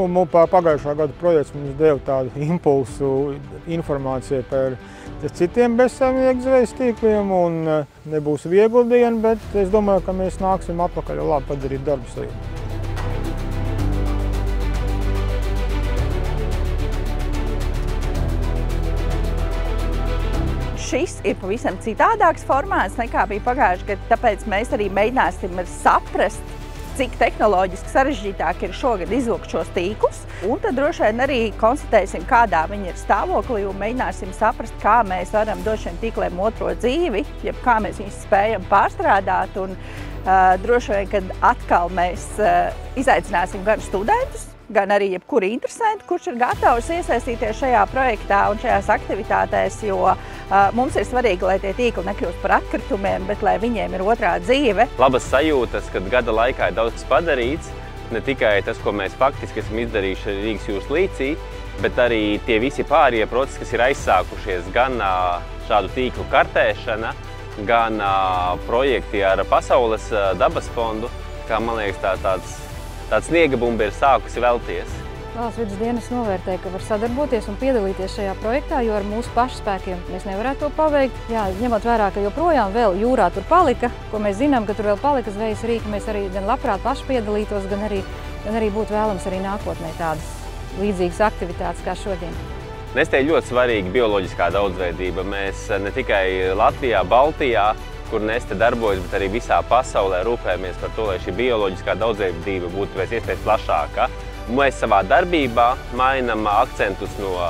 Pagājušā gada projekts mums deva tādu impulsu informāciju par citiem bezsaimnieku zvejas tīkliem, un nebūs viegla diena, bet es domāju, ka mēs nāksim atpakaļ un labi padarīt darbu sajūtu. Šis ir pavisam citādāks formāts nekā bija pagājušajā gadā, tāpēc mēs arī mēģināsim saprast, cik tehnoloģiski sarežģītāk ir šogad izvilkt šos tīklus, un tad droši vien arī konstatēsim, kādā viņi ir stāvoklī, un mēģināsim saprast, kā mēs varam dot šiem tīkliem otro dzīvi, jeb kā mēs viņus spējam pārstrādāt, un droši vien, kad atkal mēs izaicināsim gan studentus, gan arī jebkuru interesantu, kurš ir gatavs iesaistīties šajā projektā un šajās aktivitātēs, jo mums ir svarīgi, lai tie tīkli nekļūst par atkritumiem, bet lai viņiem ir otrā dzīve. Labas sajūtas, kad gada laikā ir daudz kas padarīts, ne tikai tas, ko mēs faktiski esam izdarījuši Rīgas jūras līcī, bet arī tie visi pārējie procesi, kas ir aizsākušies, gan šādu tīklu kartēšana, gan projekti ar Pasaules dabas fondu, kā man liekas tāds sniega bumba ir sākusi velties. Valsts vidas dienas novērtēja, ka var sadarboties un piedalīties šajā projektā, jo ar mūsu pašu spēkiem mēs nevarētu to paveikt. Jā, ņemot vērā, ka joprojām vēl jūrā tur palika, ko mēs zinām, ka tur vēl palika zvejas rīki, mēs arī gan labprāt paši piedalītos, gan arī būtu vēlams arī nākotnē tādas līdzīgas aktivitātes kā šodien. Nestē ļoti svarīga bioloģiskā daudzveidība. Mēs ne tikai Latvijā, Baltijā, kur Neste darbojas, bet arī visā pasaulē rūpējamies par to, lai šī bioloģiskā daudzveidība būtu pēc iespējas plašāka. Mēs savā darbībā mainām akcentus no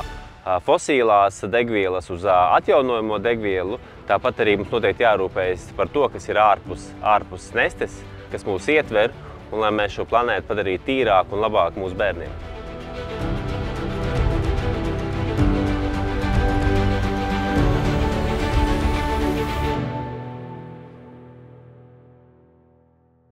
fosilās degvielas uz atjaunojamo degvielu. Tāpat arī mums noteikti jārūpējas par to, kas ir ārpus Nestes, kas mūs ietver, un lai mēs šo planētu padarītu tīrāku un labāku mūsu bērniem.